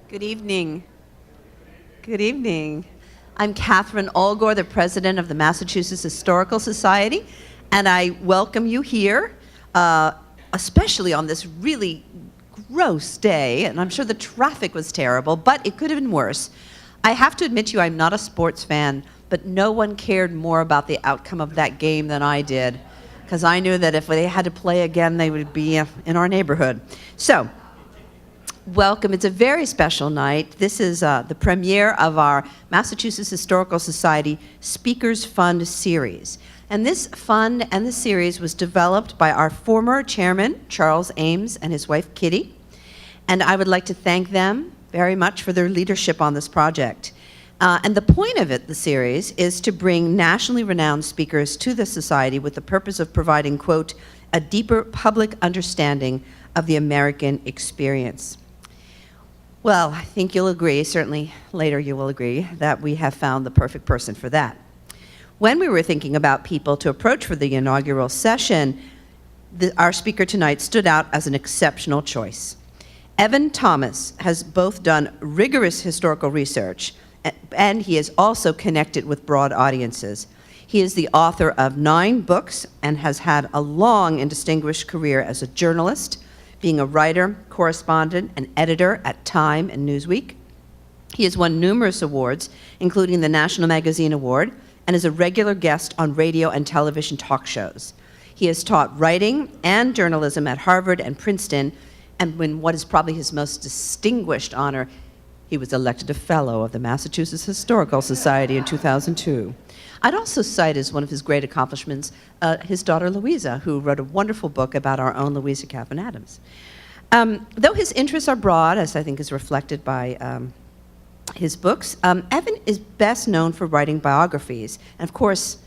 Good evening. Good evening. I'm Catherine Allgore, the president of the Massachusetts Historical Society, and I welcome you here, especially on this really gross day, and I'm sure the traffic was terrible, but it could have been worse. I have to admit to you, I'm not a sports fan, but no one cared more about the outcome of that game than I did, because I knew that if they had to play again, they would be in our neighborhood. So, welcome. It's a very special night. This is the premiere of our Massachusetts Historical Society Speakers Fund series. And this fund and the series was developed by our former chairman, Charles Ames, and his wife, Kitty. And I would like to thank them very much for their leadership on this project. And the point of it, the series, is to bring nationally renowned speakers to the society with the purpose of providing, quote, a deeper public understanding of the American experience. Well, I think you'll agree, certainly later you will agree, that we have found the perfect person for that. When we were thinking about people to approach for the inaugural session, our speaker tonight stood out as an exceptional choice. Evan Thomas has both done rigorous historical research, and he is also connected with broad audiences. He is the author of 9 books and has had a long and distinguished career as a journalist, being a writer, correspondent, and editor at Time and Newsweek. He has won numerous awards, including the National Magazine Award, and is a regular guest on radio and television talk shows. He has taught writing and journalism at Harvard and Princeton, and when what is probably his most distinguished honor, he was elected a Fellow of the Massachusetts Historical Society in 2002. I'd also cite as one of his great accomplishments his daughter Louisa, who wrote a wonderful book about our own Louisa Catherine Adams. Though his interests are broad, as I think is reflected by his books, Evan is best known for writing biographies. And of course,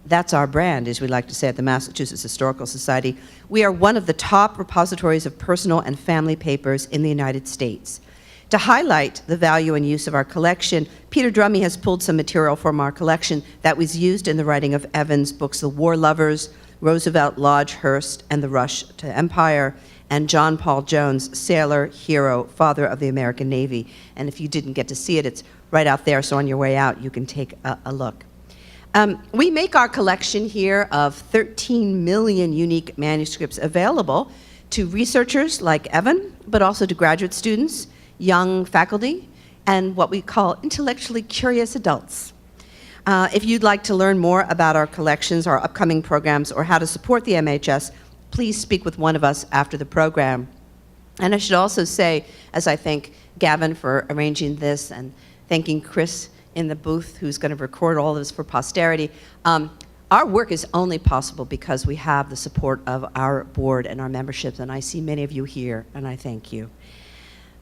that's our brand, as we like to say at the Massachusetts Historical Society. We are one of the top repositories of personal and family papers in the United States. To highlight the value and use of our collection, Peter Drummey has pulled some material from our collection that was used in the writing of Evan's books, The War Lovers, Roosevelt, Lodge, Hearst, and the Rush to Empire, and John Paul Jones, Sailor, Hero, Father of the American Navy. And if you didn't get to see it, it's right out there, so on your way out, you can take a look. We make our collection here of 13 million unique manuscripts available to researchers like Evan, but also to graduate students, young faculty, and what we call intellectually curious adults. If you'd like to learn more about our collections, our upcoming programs, or how to support the MHS, please speak with one of us after the program. And I should also say, as I thank Gavin for arranging this and thanking Chris in the booth who's going to record all of this for posterity, our work is only possible because we have the support of our board and our memberships, and I see many of you here, and I thank you.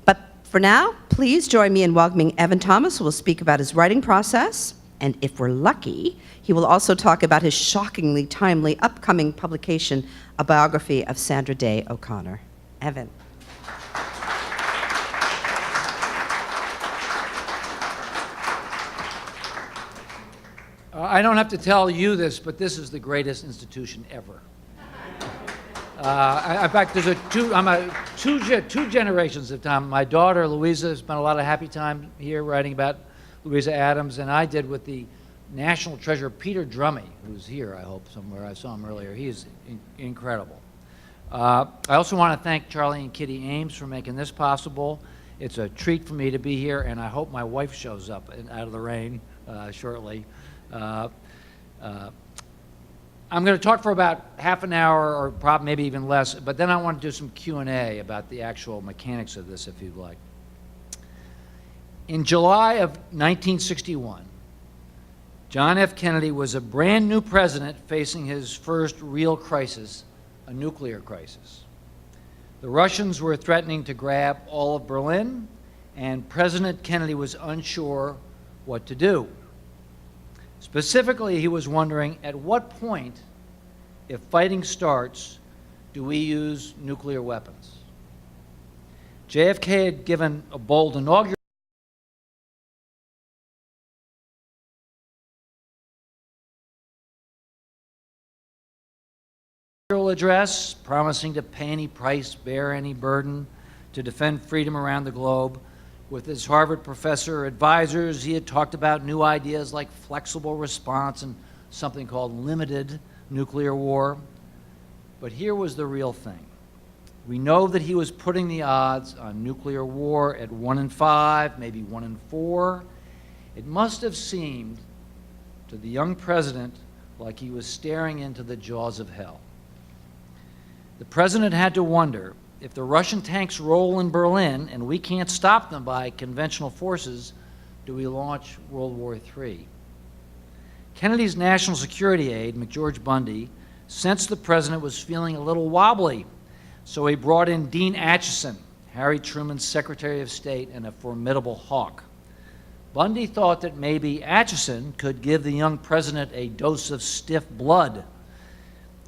But for now, please join me in welcoming Evan Thomas, who will speak about his writing process, and if we're lucky, he will also talk about his shockingly timely upcoming publication, a biography of Sandra Day O'Connor. Evan. I don't have to tell you this, but this is the greatest institution ever. In fact, there's two generations of time. My daughter, Louisa, spent a lot of happy time here writing about Louisa Adams, and I did with the national treasure, Peter Drummey, who's here, I hope, somewhere. I saw him earlier. He is incredible. I also want to thank Charlie and Kitty Ames for making this possible. It's a treat for me to be here, and I hope my wife shows up out of the rain shortly. I'm going to talk for about half an hour, or probably maybe even less, but then I want to do some Q&A about the actual mechanics of this, if you'd like. In July of 1961, John F. Kennedy was a brand new president facing his first real crisis, a nuclear crisis. The Russians were threatening to grab all of Berlin, and President Kennedy was unsure what to do. Specifically, he was wondering, at what point, if fighting starts, do we use nuclear weapons? JFK had given a bold inaugural address, promising to pay any price, bear any burden, to defend freedom around the globe. With his Harvard professor advisors, he had talked about new ideas like flexible response and something called limited nuclear war. But here was the real thing. We know that he was putting the odds on nuclear war at 1 in 5, maybe 1 in 4. It must have seemed to the young president like he was staring into the jaws of hell. The president had to wonder, if the Russian tanks roll in Berlin and we can't stop them by conventional forces, do we launch World War III? Kennedy's national security aide, McGeorge Bundy, sensed the president was feeling a little wobbly, so he brought in Dean Acheson, Harry Truman's Secretary of State and a formidable hawk. Bundy thought that maybe Acheson could give the young president a dose of stiff blood.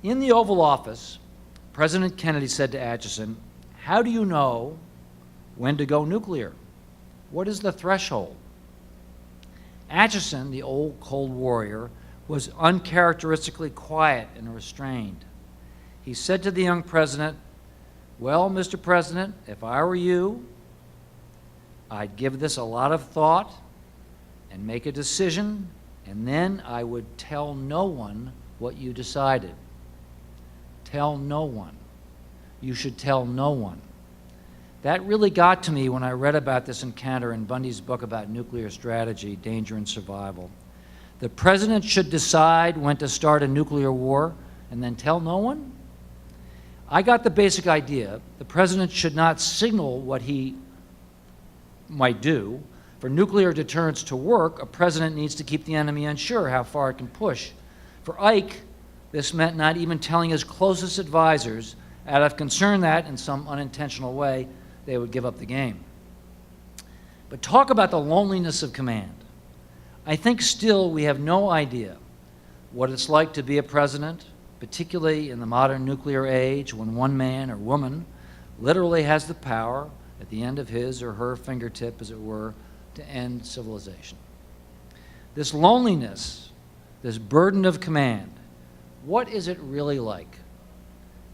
In the Oval Office, President Kennedy said to Acheson, "How do you know when to go nuclear? What is the threshold?" Acheson, the old Cold Warrior, was uncharacteristically quiet and restrained. He said to the young president, "Well, Mr. President, if I were you, I'd give this a lot of thought and make a decision, and then I would tell no one what you decided." Tell no one. You should tell no one. That really got to me when I read about this encounter in Bundy's book about nuclear strategy, Danger and Survival. The president should decide when to start a nuclear war and then tell no one? I got the basic idea. The president should not signal what he might do. For nuclear deterrence to work, a president needs to keep the enemy unsure how far it can push. For Ike, this meant not even telling his closest advisors, out of concern that, in some unintentional way, they would give up the game. But talk about the loneliness of command. I think still we have no idea what it's like to be a president, particularly in the modern nuclear age when one man or woman literally has the power at the end of his or her fingertip, as it were, to end civilization. This loneliness, this burden of command, what is it really like?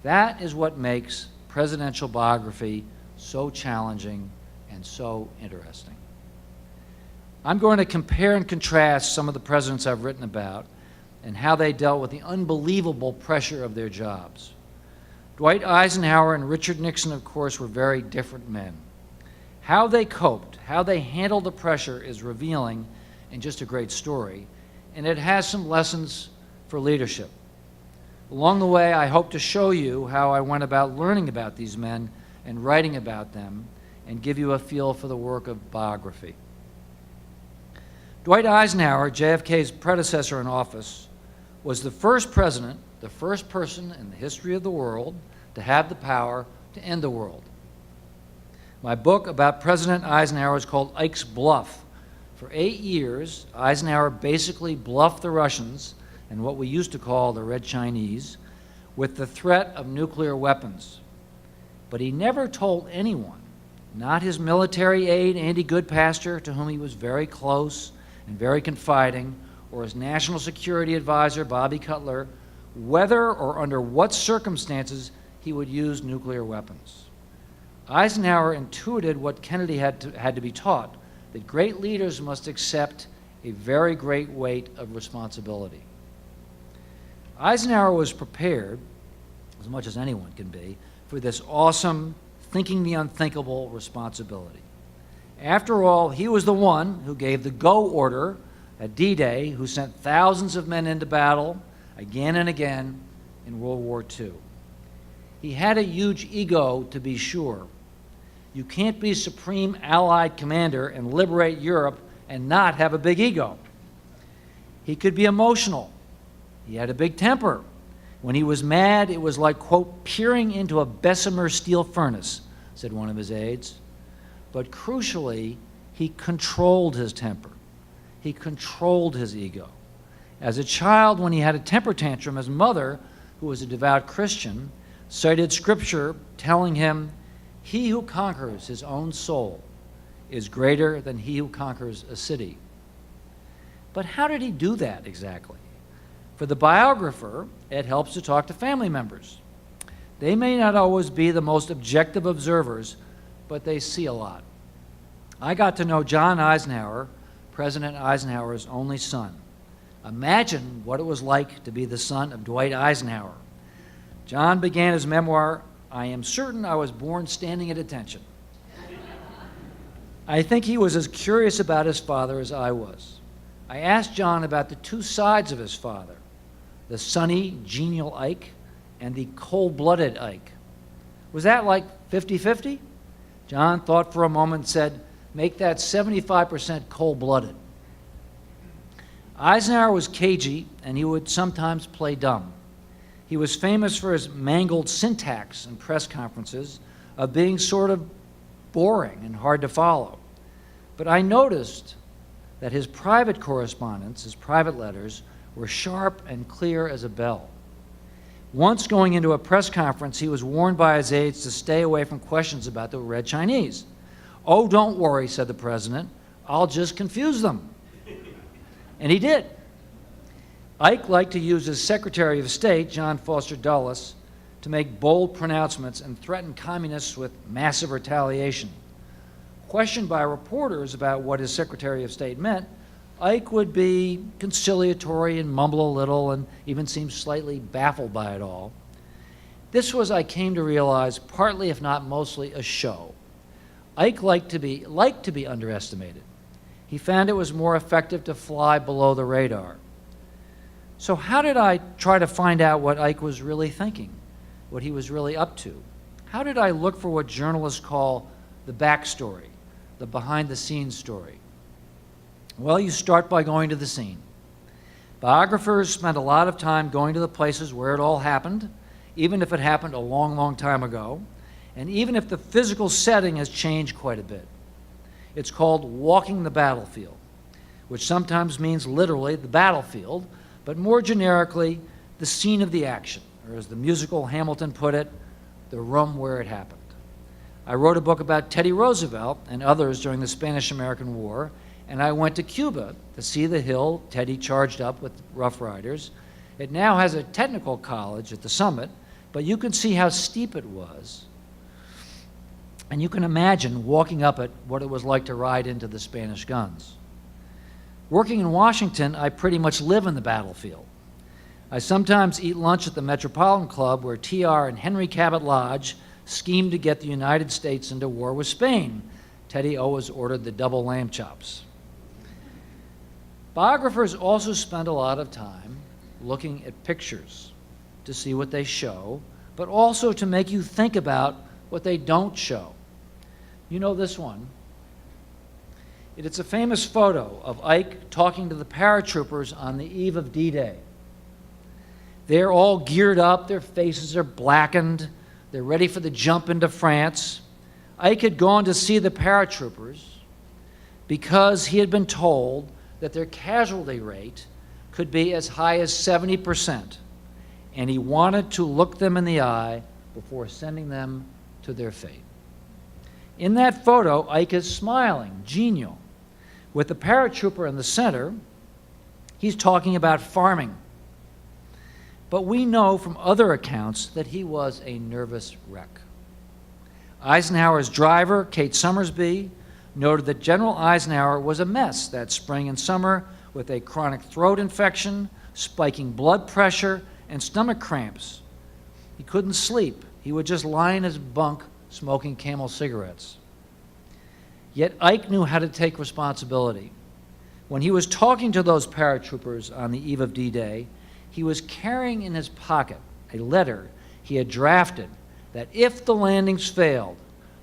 That is what makes presidential biography so challenging and so interesting. I'm going to compare and contrast some of the presidents I've written about and how they dealt with the unbelievable pressure of their jobs. Dwight Eisenhower and Richard Nixon, of course, were very different men. How they coped, how they handled the pressure is revealing and just a great story, and it has some lessons for leadership. Along the way, I hope to show you how I went about learning about these men and writing about them and give you a feel for the work of biography. Dwight Eisenhower, JFK's predecessor in office, was the first president, the first person in the history of the world to have the power to end the world. My book about President Eisenhower is called Ike's Bluff. For 8 years, Eisenhower basically bluffed the Russians and what we used to call the Red Chinese with the threat of nuclear weapons. But he never told anyone, not his military aide, Andy Goodpaster, to whom he was very close and very confiding, or his national security advisor, Bobby Cutler, whether or under what circumstances he would use nuclear weapons. Eisenhower intuited what Kennedy had to be taught, that great leaders must accept a very great weight of responsibility. Eisenhower was prepared, as much as anyone can be, for this awesome, thinking the unthinkable responsibility. After all, he was the one who gave the go order at D-Day, who sent thousands of men into battle again and again in World War II. He had a huge ego, to be sure. You can't be Supreme Allied Commander and liberate Europe and not have a big ego. He could be emotional. He had a big temper. When he was mad, it was like, quote, peering into a Bessemer steel furnace, said one of his aides. But crucially, he controlled his temper. He controlled his ego. As a child, when he had a temper tantrum, his mother, who was a devout Christian, cited scripture telling him, "He who conquers his own soul is greater than he who conquers a city." But how did he do that exactly? For the biographer, it helps to talk to family members. They may not always be the most objective observers, but they see a lot. I got to know John Eisenhower, President Eisenhower's only son. Imagine what it was like to be the son of Dwight Eisenhower. John began his memoir, "I am certain I was born standing at attention." I think he was as curious about his father as I was. I asked John about the two sides of his father, the sunny, genial Ike and the cold-blooded Ike. Was that like 50-50? John thought for a moment and said, "Make that 75% cold-blooded." Eisenhower was cagey, and he would sometimes play dumb. He was famous for his mangled syntax in press conferences, of being sort of boring and hard to follow. But I noticed that his private correspondence, his private letters, were sharp and clear as a bell. Once going into a press conference, he was warned by his aides to stay away from questions about the Red Chinese. "Oh, don't worry," said the president. "I'll just confuse them." And he did. Ike liked to use his Secretary of State, John Foster Dulles, to make bold pronouncements and threaten communists with massive retaliation. Questioned by reporters about what his Secretary of State meant, Ike would be conciliatory and mumble a little and even seem slightly baffled by it all. This was, I came to realize, partly, if not mostly, a show. Ike liked to be underestimated. He found it was more effective to fly below the radar. So how did I try to find out what Ike was really thinking, what he was really up to? How did I look for what journalists call the backstory, the behind-the-scenes story? Well, you start by going to the scene. Biographers spend a lot of time going to the places where it all happened, even if it happened a long, long time ago, and even if the physical setting has changed quite a bit. It's called walking the battlefield, which sometimes means literally the battlefield, but more generically, the scene of the action, or as the musical Hamilton put it, the room where it happened. I wrote a book about Teddy Roosevelt and others during the Spanish-American War, and I went to Cuba to see the hill Teddy charged up with Rough Riders. It now has a technical college at the summit, but you can see how steep it was. And you can imagine walking up it, what it was like to ride into the Spanish guns. Working in Washington, I pretty much live in the battlefield. I sometimes eat lunch at the Metropolitan Club where TR and Henry Cabot Lodge schemed to get the United States into war with Spain. Teddy always ordered the double lamb chops. Biographers also spend a lot of time looking at pictures to see what they show, but also to make you think about what they don't show. You know this one. It's a famous photo of Ike talking to the paratroopers on the eve of D-Day. They're all geared up, their faces are blackened, they're ready for the jump into France. Ike had gone to see the paratroopers because he had been told that their casualty rate could be as high as 70%, and he wanted to look them in the eye before sending them to their fate. In that photo, Ike is smiling, genial. With the paratrooper in the center, he's talking about farming. But we know from other accounts that he was a nervous wreck. Eisenhower's driver, Kate Summersby, noted that General Eisenhower was a mess that spring and summer with a chronic throat infection, spiking blood pressure, and stomach cramps. He couldn't sleep. He would just lie in his bunk smoking Camel cigarettes. Yet Ike knew how to take responsibility. When he was talking to those paratroopers on the eve of D-Day, he was carrying in his pocket a letter he had drafted that if the landings failed,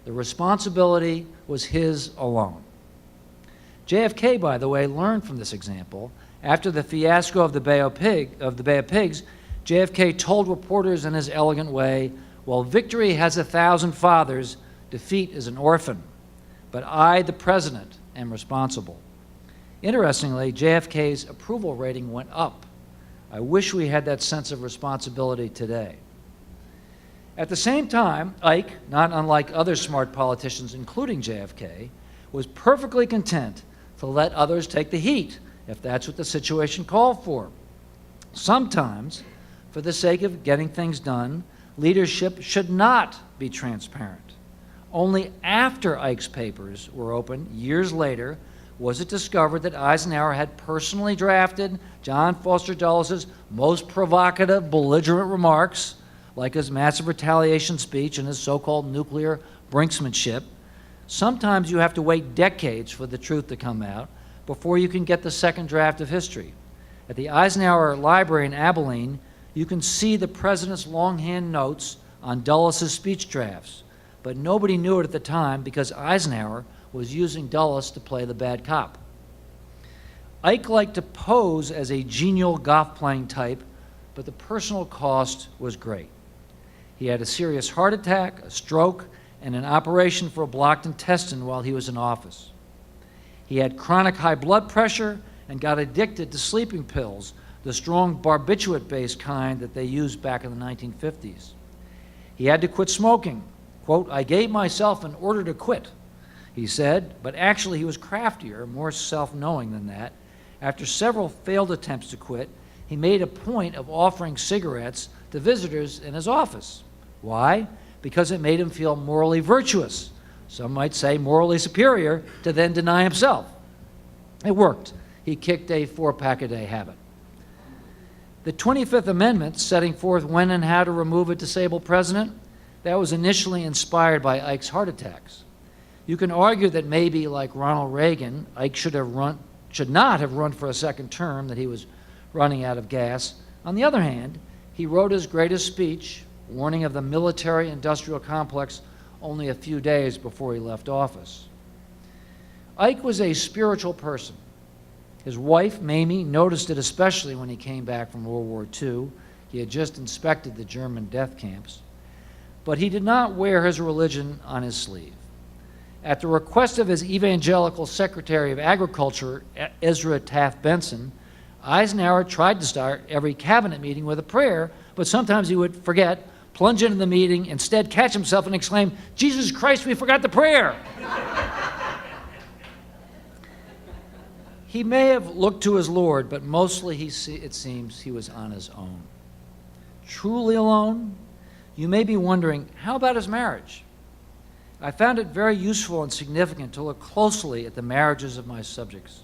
the responsibility was his alone. JFK, by the way, learned from this example. After the fiasco of the Bay of Pigs, JFK told reporters in his elegant way, "Well, victory has 1,000 fathers, defeat is an orphan. But I, the president, am responsible." Interestingly, JFK's approval rating went up. I wish we had that sense of responsibility today. At the same time, Ike, not unlike other smart politicians, including JFK, was perfectly content to let others take the heat, if that's what the situation called for. Sometimes, for the sake of getting things done, leadership should not be transparent. Only after Ike's papers were opened, years later, was it discovered that Eisenhower had personally drafted John Foster Dulles' most provocative, belligerent remarks, like his massive retaliation speech and his so-called nuclear brinksmanship. Sometimes you have to wait decades for the truth to come out before you can get the second draft of history. At the Eisenhower Library in Abilene, you can see the president's longhand notes on Dulles' speech drafts, but nobody knew it at the time because Eisenhower was using Dulles to play the bad cop. Ike liked to pose as a genial golf-playing type, but the personal cost was great. He had a serious heart attack, a stroke, and an operation for a blocked intestine while he was in office. He had chronic high blood pressure and got addicted to sleeping pills, the strong barbiturate-based kind that they used back in the 1950s. He had to quit smoking. Quote, "I gave myself an order to quit," he said, but actually he was craftier, more self-knowing than that. After several failed attempts to quit, he made a point of offering cigarettes to visitors in his office. Why? Because it made him feel morally virtuous. Some might say morally superior to then deny himself. It worked. He kicked a 4-pack-a-day habit. The 25th Amendment, setting forth when and how to remove a disabled president, that was initially inspired by Ike's heart attacks. You can argue that maybe, like Ronald Reagan, Ike should not have run for a second term, that he was running out of gas. On the other hand, he wrote his greatest speech, warning of the military-industrial complex, only a few days before he left office. Ike was a spiritual person. His wife, Mamie, noticed it especially when he came back from World War II. He had just inspected the German death camps. But he did not wear his religion on his sleeve. At the request of his evangelical Secretary of Agriculture, Ezra Taft Benson, Eisenhower tried to start every cabinet meeting with a prayer, but sometimes he would forget, plunge into the meeting, instead catch himself and exclaim, "Jesus Christ, we forgot the prayer!" He may have looked to his Lord, but mostly it seems he was on his own. Truly alone? You may be wondering, how about his marriage? I found it very useful and significant to look closely at the marriages of my subjects.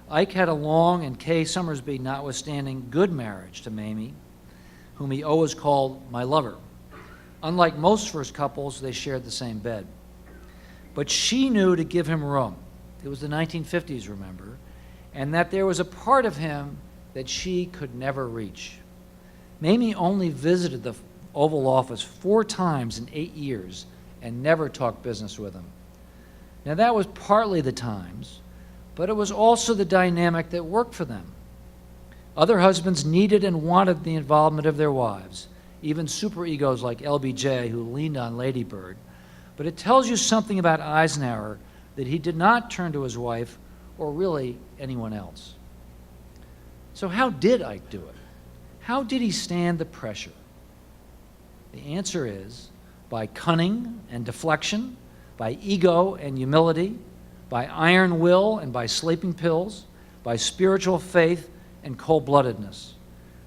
Ike had a long and Kay Summersby notwithstanding good marriage to Mamie, whom he always called my lover. Unlike most first couples, they shared the same bed. But she knew to give him room. It was the 1950s, remember, and that there was a part of him that she could never reach. Mamie only visited the Oval Office 4 times in 8 years and never talked business with him. Now that was partly the times, but it was also the dynamic that worked for them. Other husbands needed and wanted the involvement of their wives, even superegos like LBJ who leaned on Lady Bird. But it tells you something about Eisenhower that he did not turn to his wife or really anyone else. So how did Ike do it? How did he stand the pressure? The answer is by cunning and deflection, by ego and humility, by iron will and by sleeping pills, by spiritual faith and cold-bloodedness,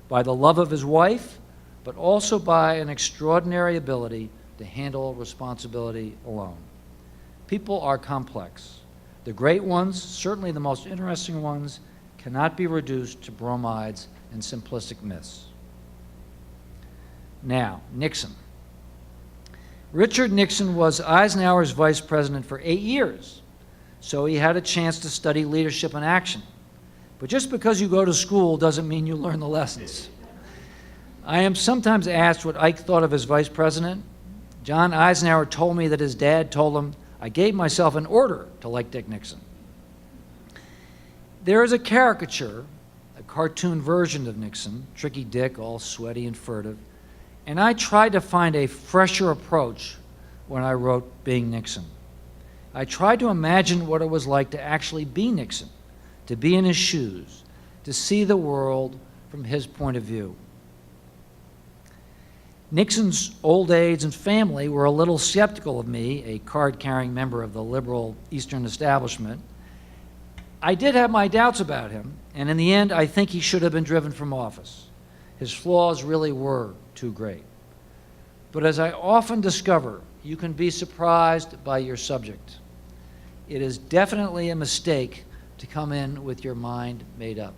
by the love of his wife, but also by an extraordinary ability to handle responsibility alone. People are complex. The great ones, certainly the most interesting ones, cannot be reduced to bromides and simplistic myths. Now, Nixon. Richard Nixon was Eisenhower's vice president for 8 years, so he had a chance to study leadership in action. But just because you go to school doesn't mean you learn the lessons. I am sometimes asked what Ike thought of his vice president. John Eisenhower told me that his dad told him, "I gave myself an order to like Dick Nixon." There is a caricature, a cartoon version of Nixon, Tricky Dick, all sweaty and furtive, and I tried to find a fresher approach when I wrote Being Nixon. I tried to imagine what it was like to actually be Nixon, to be in his shoes, to see the world from his point of view. Nixon's old aides and family were a little skeptical of me, a card-carrying member of the liberal Eastern establishment. I did have my doubts about him, and in the end, I think he should have been driven from office. His flaws really were too great. But as I often discover, you can be surprised by your subject. It is definitely a mistake to come in with your mind made up.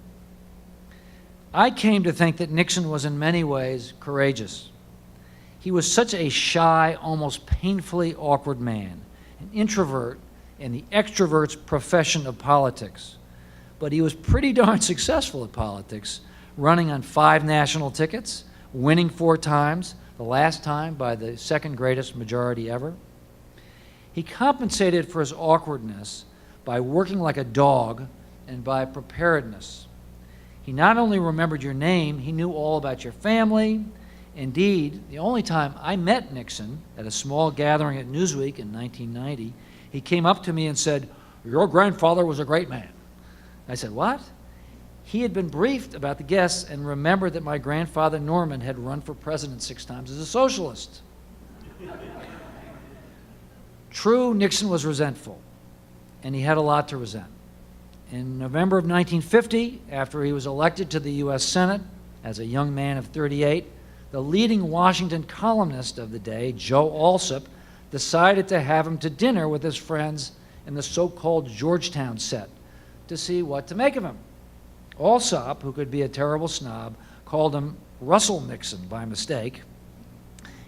I came to think that Nixon was in many ways courageous. He was such a shy, almost painfully awkward man, an introvert in the extrovert's profession of politics. But he was pretty darn successful at politics, running on 5 national tickets, winning 4 times, the last time by the second greatest majority ever. He compensated for his awkwardness by working like a dog and by preparedness. He not only remembered your name, he knew all about your family. Indeed, the only time I met Nixon at a small gathering at Newsweek in 1990, he came up to me and said, "Your grandfather was a great man." I said, "What?" He had been briefed about the guests and remembered that my grandfather Norman had run for president 6 times as a socialist. True, Nixon was resentful, and he had a lot to resent. In November of 1950, after he was elected to the U.S. Senate as a young man of 38, the leading Washington columnist of the day, Joe Alsop, decided to have him to dinner with his friends in the so-called Georgetown set to see what to make of him. Alsop, who could be a terrible snob, called him Russell Nixon by mistake,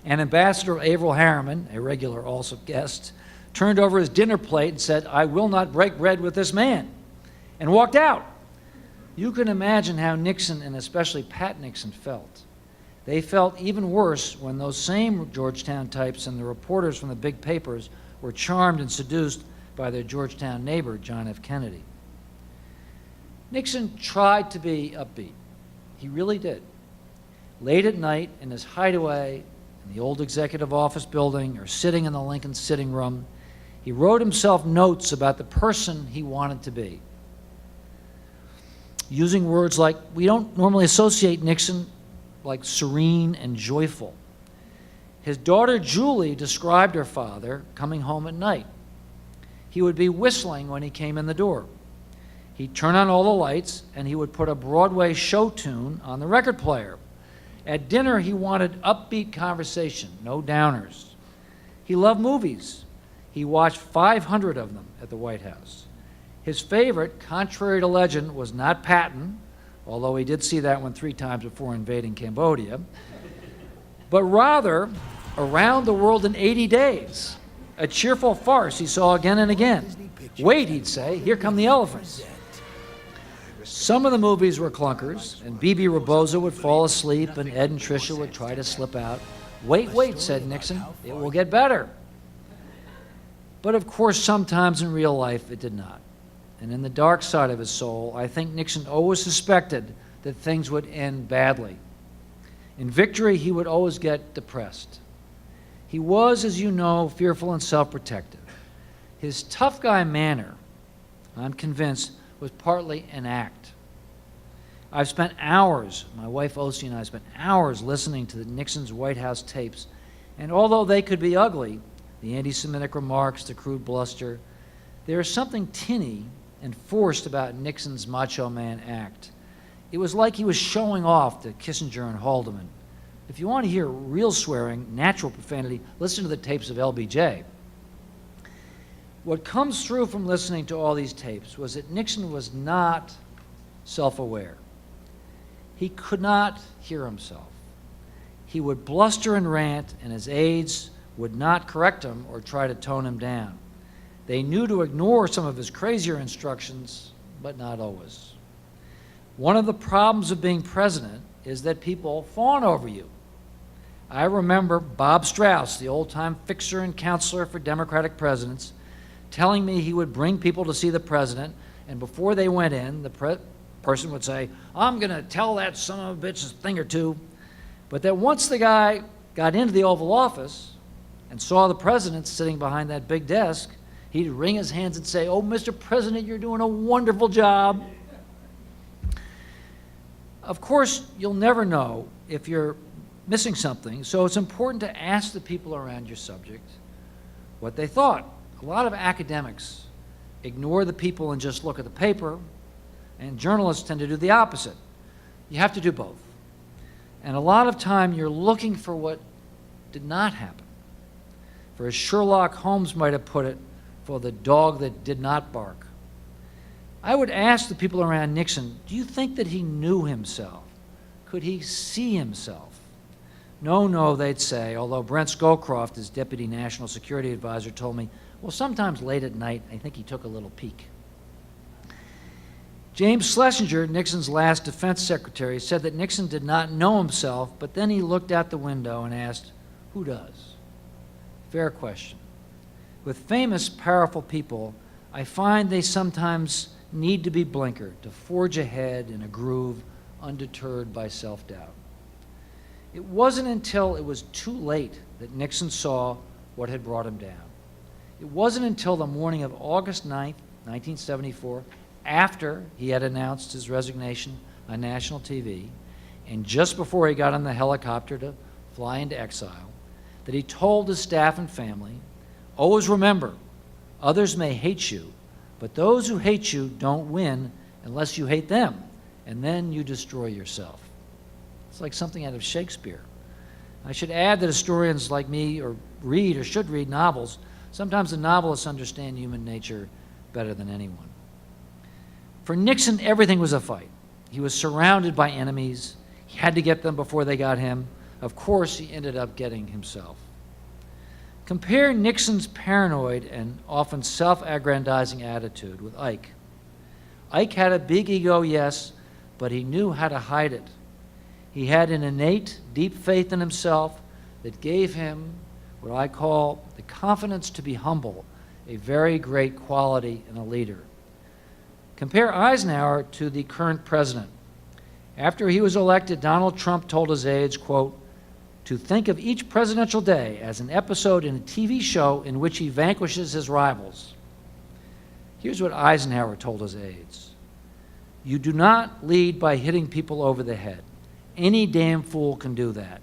and Ambassador Averell Harriman, a regular Alsop guest, turned over his dinner plate and said, "I will not break bread with this man," and walked out. You can imagine how Nixon, and especially Pat Nixon, felt. They felt even worse when those same Georgetown types and the reporters from the big papers were charmed and seduced by their Georgetown neighbor, John F. Kennedy. Nixon tried to be upbeat. He really did. Late at night in his hideaway in the old executive office building or sitting in the Lincoln sitting room, he wrote himself notes about the person he wanted to be. Using words like, we don't normally associate Nixon like serene and joyful. His daughter Julie described her father coming home at night. He would be whistling when he came in the door. He'd turn on all the lights and he would put a Broadway show tune on the record player. At dinner, he wanted upbeat conversation, no downers. He loved movies. He watched 500 of them at the White House. His favorite, contrary to legend, was not Patton, although he did see that one 3 times before invading Cambodia, but rather Around the World in 80 Days, a cheerful farce he saw again and again. Wait, he'd say, here come the elephants. Some of the movies were clunkers, and Bebe Rebozo would fall asleep, and Ed and Tricia would try to slip out. Wait, wait, said Nixon, it will get better. But of course, sometimes in real life, it did not. And in the dark side of his soul, I think Nixon always suspected that things would end badly. In victory, he would always get depressed. He was, as you know, fearful and self-protective. His tough guy manner, I'm convinced, was partly an act. I've spent hours, my wife Osi and I spent hours listening to the Nixon's White House tapes, and although they could be ugly, the anti-Semitic remarks, the crude bluster, there is something tinny and forced about Nixon's macho man act. It was like he was showing off to Kissinger and Haldeman. If you want to hear real swearing, natural profanity, listen to the tapes of LBJ. What comes through from listening to all these tapes was that Nixon was not self-aware. He could not hear himself. He would bluster and rant, and his aides would not correct him or try to tone him down. They knew to ignore some of his crazier instructions, but not always. One of the problems of being president is that people fawn over you. I remember Bob Strauss, the old-time fixer and counselor for Democratic presidents, telling me he would bring people to see the president, and before they went in, the person would say, I'm going to tell that son of a bitch a thing or two. But that once the guy got into the Oval Office and saw the president sitting behind that big desk, he'd wring his hands and say, oh, Mr. President, you're doing a wonderful job. Of course, you'll never know if you're missing something, so it's important to ask the people around your subject what they thought. A lot of academics ignore the people and just look at the paper, and journalists tend to do the opposite. You have to do both. And a lot of time you're looking for what did not happen. For as Sherlock Holmes might have put it, for the dog that did not bark. I would ask the people around Nixon, do you think that he knew himself? Could he see himself? No, no, they'd say, although Brent Scowcroft, his deputy national security advisor, told me, well, sometimes late at night, I think he took a little peek. James Schlesinger, Nixon's last defense secretary, said that Nixon did not know himself, but then he looked out the window and asked, who does? Fair question. With famous, powerful people, I find they sometimes need to be blinkered to forge ahead in a groove undeterred by self-doubt. It wasn't until it was too late that Nixon saw what had brought him down. It wasn't until the morning of August 9th, 1974, after he had announced his resignation on national TV, and just before he got on the helicopter to fly into exile, that he told his staff and family, always remember, others may hate you, but those who hate you don't win unless you hate them, and then you destroy yourself. It's like something out of Shakespeare. I should add that historians like me read or should read novels. Sometimes the novelists understand human nature better than anyone. For Nixon, everything was a fight. He was surrounded by enemies. He had to get them before they got him. Of course, he ended up getting himself. Compare Nixon's paranoid and often self-aggrandizing attitude with Ike. Ike had a big ego, yes, but he knew how to hide it. He had an innate, deep faith in himself that gave him what I call the confidence to be humble, a very great quality in a leader. Compare Eisenhower to the current president. After he was elected, Donald Trump told his aides, quote, to think of each presidential day as an episode in a TV show in which he vanquishes his rivals. Here's what Eisenhower told his aides. You do not lead by hitting people over the head. Any damn fool can do that.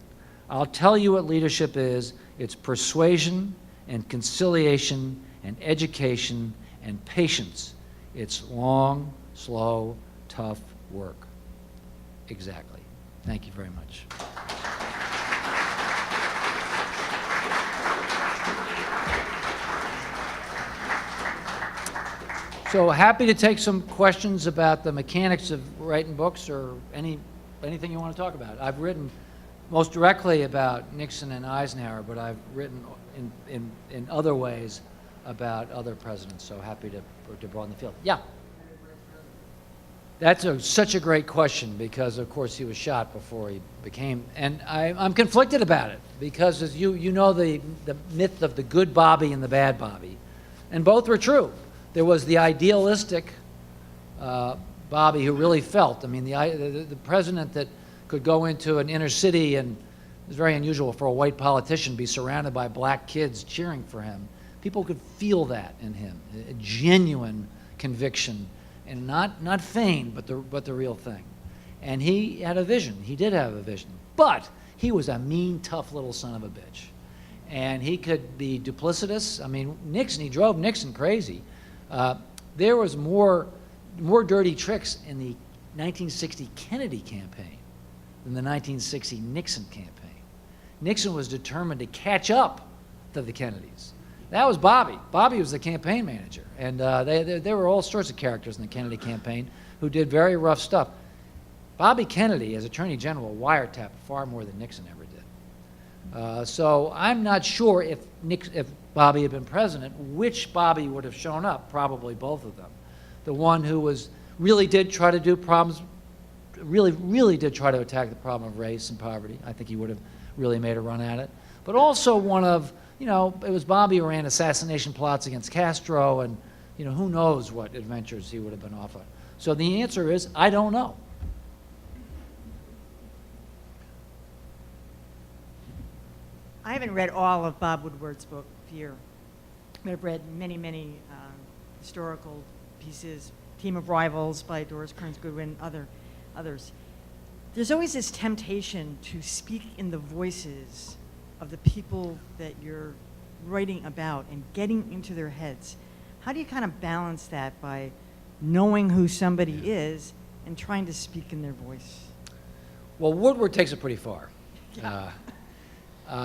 I'll tell you what leadership is. It's persuasion and conciliation and education and patience. It's long, slow, tough work. Exactly. Thank you very much. So happy to take some questions about the mechanics of writing books or anything you want to talk about. I've written most directly about Nixon and Eisenhower, but I've written in other ways about other presidents, so happy to broaden the field. Yeah? That's such a great question because, of course, he was shot before he became, and I'm conflicted about it because, as you know, the myth of the good Bobby and the bad Bobby, and both were true. There was the idealistic Bobby who really felt. I mean, the president that could go into an inner city, and it was very unusual for a white politician to be surrounded by black kids cheering for him. People could feel that in him, a genuine conviction, and not feigned, but the real thing. And he had a vision. He did have a vision. But he was a mean, tough little son of a bitch. And he could be duplicitous. I mean, Nixon, he drove Nixon crazy. There was more dirty tricks in the 1960 Kennedy campaign than the 1960 Nixon campaign. Nixon was determined to catch up to the Kennedys. That was Bobby. Bobby was the campaign manager. And there were all sorts of characters in the Kennedy campaign who did very rough stuff. Bobby Kennedy, as Attorney General, wiretapped far more than Nixon ever did. So I'm not sure if Bobby had been president, which Bobby would have shown up, probably both of them. The one who really did try to do problems, really did try to attack the problem of race and poverty. I think he would have really made a run at it. But also one of, it was Bobby who ran assassination plots against Castro, and, who knows what adventures he would have been off on. So the answer is, I don't know. I haven't read all of Bob Woodward's book, Fear. I've read many historical pieces, Team of Rivals by Doris Kearns Goodwin, others. There's always this temptation to speak in the voices of the people that you're writing about and getting into their heads. How do you kind of balance that by knowing who somebody is and trying to speak in their voice? Well, Woodward takes it pretty far. Yeah.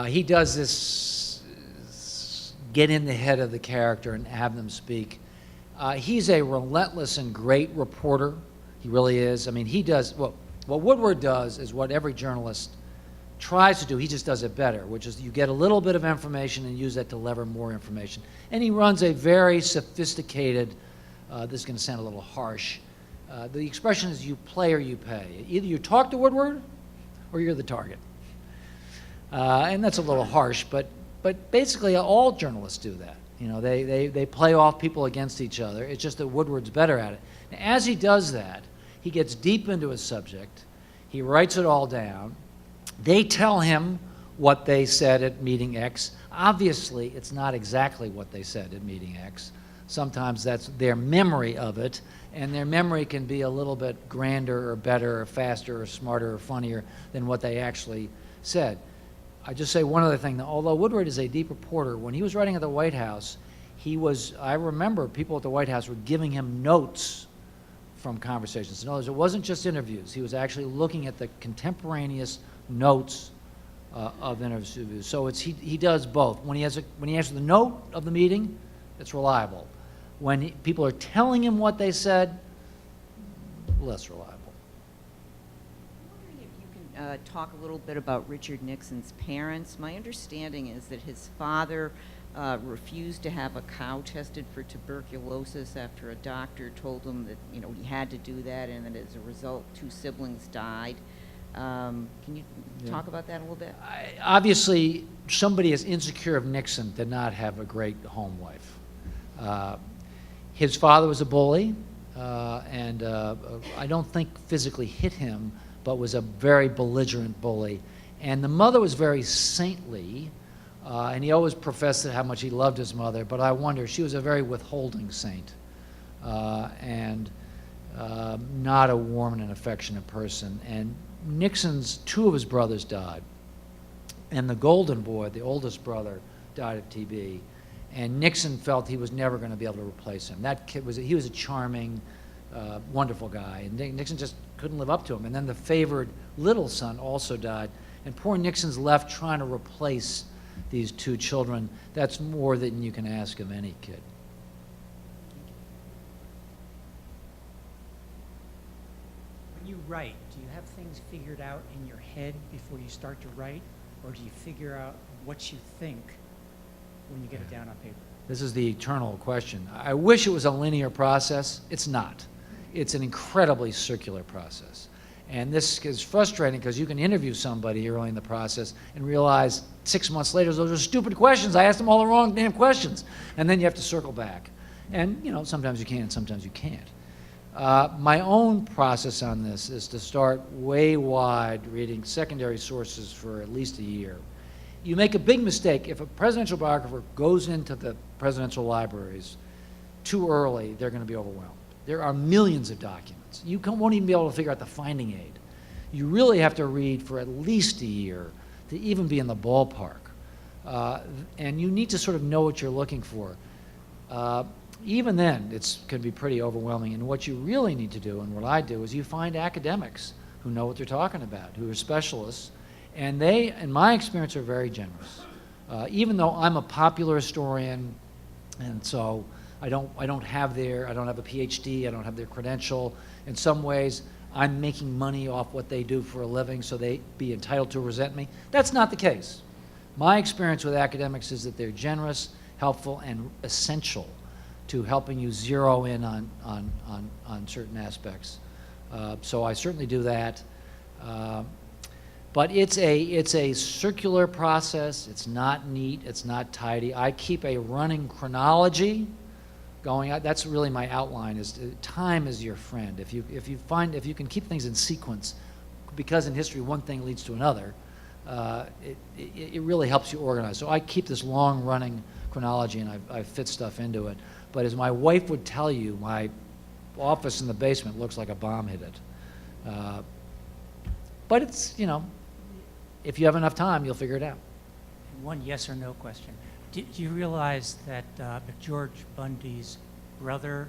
He does this get in the head of the character and have them speak. He's a relentless and great reporter. He really is. I mean, he does, what Woodward does is what every journalist tries to do. He just does it better, which is you get a little bit of information and use that to lever more information. And he runs a very sophisticated, this is going to sound a little harsh, the expression is you play or you pay. Either you talk to Woodward or you're the target. And that's a little harsh, but basically all journalists do that. You know, they play off people against each other. It's just that Woodward's better at it. And as he does that, he gets deep into his subject. He writes it all down. They tell him what they said at meeting X. Obviously, it's not exactly what they said at meeting X. Sometimes that's their memory of it, and their memory can be a little bit grander or better or faster or smarter or funnier than what they actually said. I just say one other thing. Although Woodward is a deep reporter, when he was writing at the White House, I remember people at the White House were giving him notes from conversations. In other words, it wasn't just interviews. He was actually looking at the contemporaneous notes of interviews. So he does both. When he has the note of the meeting, it's reliable. When people are telling him what they said, less reliable. I'm wondering if you can talk a little bit about Richard Nixon's parents. My understanding is that his father refused to have a cow tested for tuberculosis after a doctor told him that he had to do that, and that as a result 2 siblings died. Can you talk about that a little bit? Obviously, somebody as insecure of Nixon did not have a great home life. His father was a bully, and I don't think physically hit him, but was a very belligerent bully. And the mother was very saintly, and he always professed how much he loved his mother, but I wonder, she was a very withholding saint, and not a warm and affectionate person. And Nixon's 2 of his brothers died, and the golden boy, the oldest brother, died of TB, and Nixon felt he was never going to be able to replace him. That kid he was a charming, wonderful guy, and Nixon just couldn't live up to him. And then the favored little son also died, and poor Nixon's left trying to replace these 2 children. That's more than you can ask of any kid. When you write, do you have things figured out in your head before you start to write, or do you figure out what you think when you get it down on paper? This is the eternal question. I wish it was a linear process. It's not. It's an incredibly circular process. And this is frustrating because you can interview somebody early in the process and realize 6 months later, those are stupid questions. I asked them all the wrong damn questions. And then you have to circle back. And, sometimes you can and sometimes you can't. My own process on this is to start way wide, reading secondary sources for at least a year. You make a big mistake. If a presidential biographer goes into the presidential libraries too early, they're going to be overwhelmed. There are millions of documents. You won't even be able to figure out the finding aid. You really have to read for at least a year to even be in the ballpark. And you need to sort of know what you're looking for. Even then, it can be pretty overwhelming. And what you really need to do, and what I do, is you find academics who know what they're talking about, who are specialists, and they, in my experience, are very generous. Even though I'm a popular historian, and so I don't have a PhD, I don't have their credential. In some ways, I'm making money off what they do for a living, so they be entitled to resent me. That's not the case. My experience with academics is that they're generous, helpful, and essential to helping you zero in on certain aspects. So I certainly do that. But it's a circular process. It's not neat. It's not tidy. I keep a running chronology going. That's really my outline. Is time is your friend. If you can keep things in sequence, because in history one thing leads to another, it really helps you organize. So I keep this long running chronology, and I fit stuff into it. But as my wife would tell you, my office in the basement looks like a bomb hit it. But it's, if you have enough time, you'll figure it out. One yes or no question. Do you realize that George Bundy's brother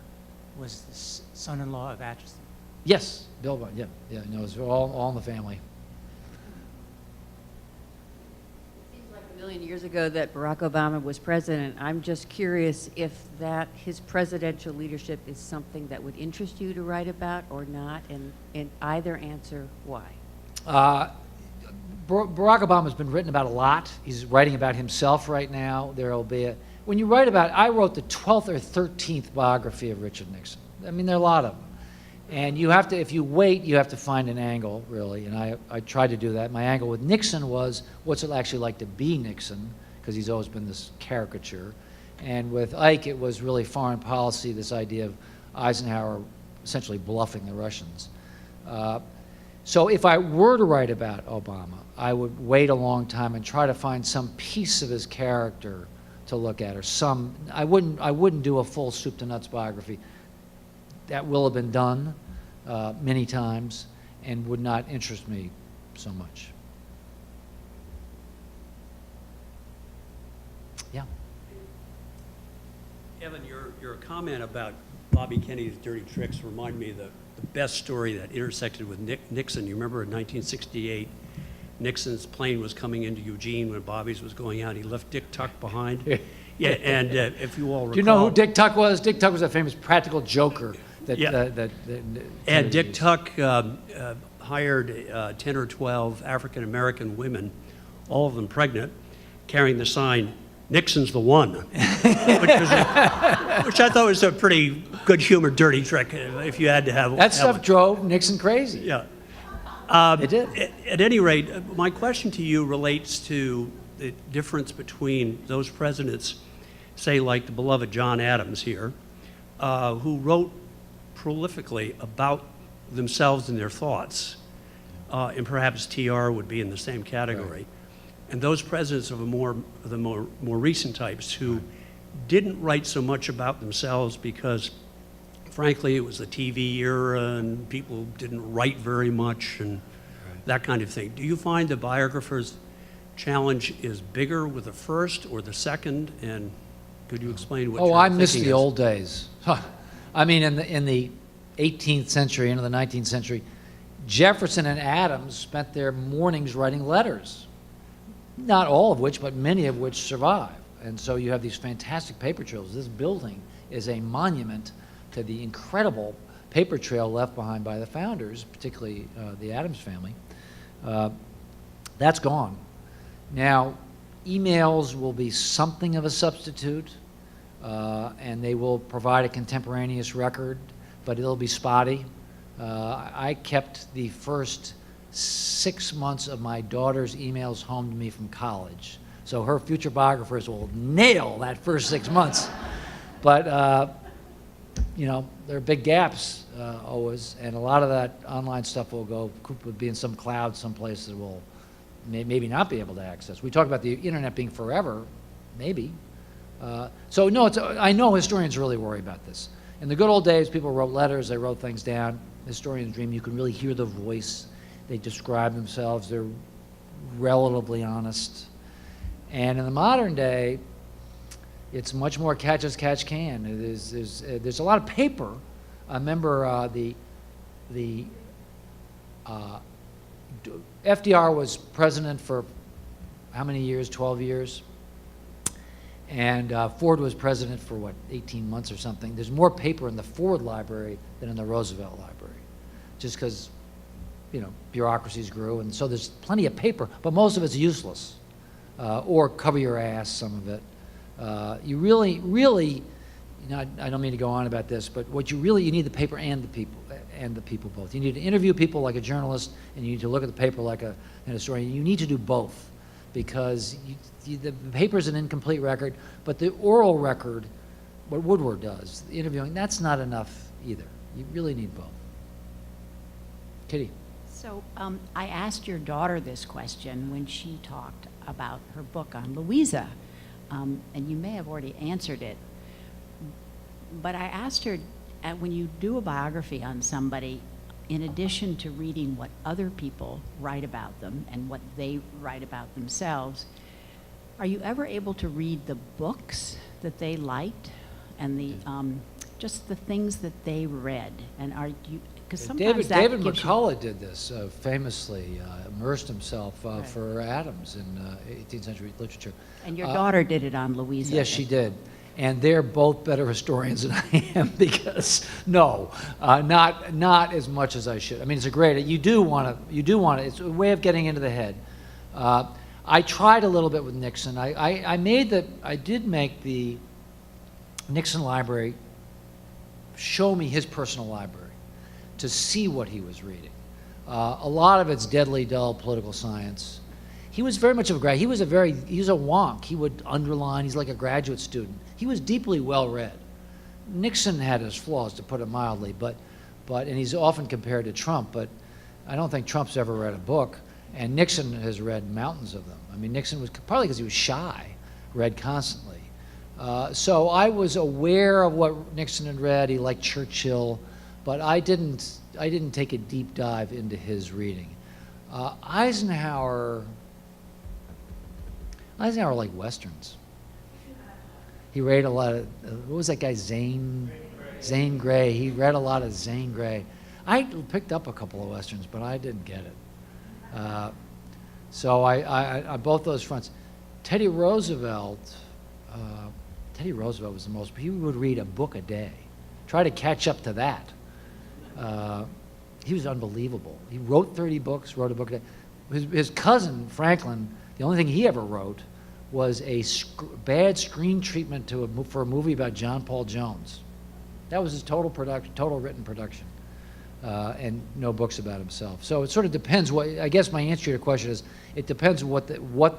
was the son-in-law of Atchison? Yes, Bill Bundy. Yeah. It's all in the family. Seems like a million years ago that Barack Obama was president. I'm just curious if that his presidential leadership is something that would interest you to write about or not, and in either answer, why? Barack Obama's been written about a lot. He's writing about himself right now. There will be when you write about, I wrote the 12th or 13th biography of Richard Nixon. I mean, there are a lot of them. And you have to, if you wait, you have to find an angle, really. And I tried to do that. My angle with Nixon was, what's it actually like to be Nixon? Because he's always been this caricature. And with Ike, it was really foreign policy, this idea of Eisenhower essentially bluffing the Russians. So if I were to write about Obama, I would wait a long time and try to find some piece of his character to look at, or some. I wouldn't do a full soup to nuts biography. That will have been done many times and would not interest me so much. Yeah. Evan, your comment about Bobby Kennedy's dirty tricks remind me of the best story that intersected with Nixon. You remember in 1968, Nixon's plane was coming into Eugene when Bobby's was going out. He left Dick Tuck behind. Yeah, and if you all recall. Do you know who Dick Tuck was? Dick Tuck was a famous practical joker. And Dick Tuck hired 10 or 12 African-American women, all of them pregnant, carrying the sign, "Nixon's the one," which I thought was a pretty good-humored dirty trick if you had to have. That stuff drove Nixon crazy. Yeah. It did. At any rate, my question to you relates to the difference between those presidents, say like the beloved John Adams here, who wrote prolifically about themselves and their thoughts, and perhaps TR would be in the same category. Right. And those presidents of the more recent types who didn't write so much about themselves because, frankly, it was the TV era and people didn't write very much and that kind of thing. Do you find the biographer's challenge is bigger with the first or the second? And could you explain what? I miss the old days. I mean, in the 18th century, into the 19th century, Jefferson and Adams spent their mornings writing letters. Not all of which, but many of which survive. And so you have these fantastic paper trails. This building is a monument to the incredible paper trail left behind by the founders, particularly the Adams family. That's gone. Now, emails will be something of a substitute, and they will provide a contemporaneous record, but it'll be spotty. I kept the first 6 months of my daughter's emails home to me from college. So her future biographers will nail that first 6 months. But, there are big gaps always, and a lot of that online stuff will be in some cloud someplace that will maybe not be able to access. We talk about the internet being forever, maybe. So no, I know historians really worry about this. In the good old days, people wrote letters, they wrote things down. Historians dream, you can really hear the voice. They describe themselves, they're relatively honest. And in the modern day, it's much more catch as catch can. There's a lot of paper. I remember FDR was president for how many years? 12 years. And Ford was president for 18 months or something. There's more paper in the Ford library than in the Roosevelt library, just because bureaucracies grew, and so there's plenty of paper, but most of it's useless, or cover your ass, some of it. You really, I don't mean to go on about this, but you need the paper and the people both. You need to interview people like a journalist, and you need to look at the paper like an historian. You need to do both, because the paper is an incomplete record, but the oral record, what Woodward does, the interviewing, that's not enough either. You really need both. Kitty. So I asked your daughter this question when she talked about her book on Louisa, and you may have already answered it. But I asked her, when you do a biography on somebody, in addition to reading what other people write about them and what they write about themselves, are you ever able to read the books that they liked and the just the things that they read? And Because sometimes that David gives you- McCullough did this famously, immersed himself Right. for Adams in 18th century literature. And your Uh, daughter did it on Louisa. Yes, she did. And they're both better historians than I am because, no, not as much as I should. I mean, it's a great, you do want to, it's a way of getting into the head. I tried a little bit with Nixon. I did make the Nixon library show me his personal library to see what he was reading. A lot of it's deadly dull political science. He was very much of a grad. He was a wonk. He would underline. He's like a graduate student. He was deeply well read. Nixon had his flaws, to put it mildly, and he's often compared to Trump. But I don't think Trump's ever read a book, and Nixon has read mountains of them. I mean, Nixon was probably because he was shy, read constantly. So I was aware of what Nixon had read. He liked Churchill, but I didn't take a deep dive into his reading. Eisenhower liked Westerns. He read a lot of, what was that guy, Zane Grey. He read a lot of Zane Grey. I picked up a couple of Westerns, but I didn't get it. So I both those fronts. Teddy Roosevelt was the most, he would read a book a day. Try to catch up to that. He was unbelievable. He wrote 30 books, wrote a book a day. His cousin, Franklin, the only thing he ever wrote was a bad screen treatment for a movie about John Paul Jones. That was his total written production, and no books about himself. So it sort of depends. I guess my answer to your question is, it depends what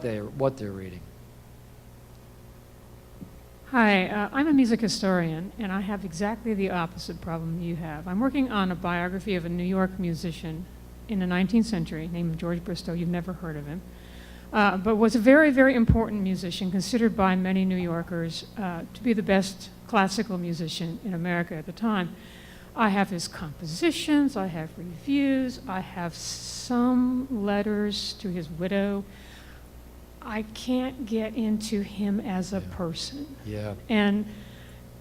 they're reading. Hi, I'm a music historian, and I have exactly the opposite problem you have. I'm working on a biography of a New York musician in the 19th century named George Bristow. You've never heard of him. But was a very, very important musician, considered by many New Yorkers to be the best classical musician in America at the time. I have his compositions, I have reviews, I have some letters to his widow. I can't get into him as a person. Yeah. And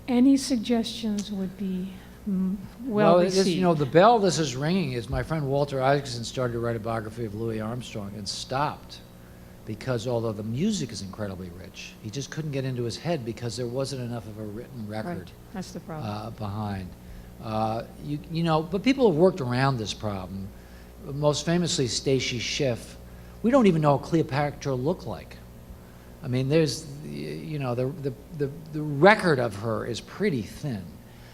any suggestions would be well received. The bell this is ringing is my friend Walter Isaacson started to write a biography of Louis Armstrong and stopped because although the music is incredibly rich, he just couldn't get into his head because there wasn't enough of a written record. Right. That's the problem. Behind. But people have worked around this problem. Most famously, Stacy Schiff. We don't even know what Cleopatra looked like. I mean, there's, the record of her is pretty thin.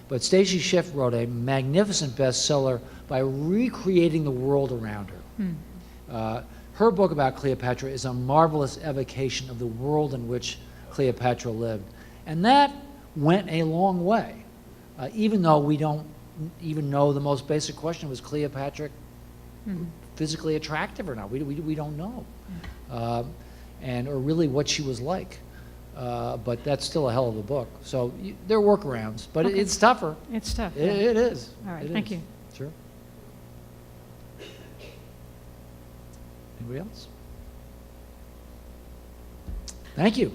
But Stacy Schiff wrote a magnificent bestseller by recreating the world around her. Her book about Cleopatra is a marvelous evocation of the world in which Cleopatra lived. And that went a long way, even though we don't even know the most basic question, was Cleopatra physically attractive or not? We don't know, or really what she was like. But that's still a hell of a book. So there are workarounds, but Okay. it's tougher. It's tough. It is. All right, It thank is. you. Sure. Anybody else? Thank you.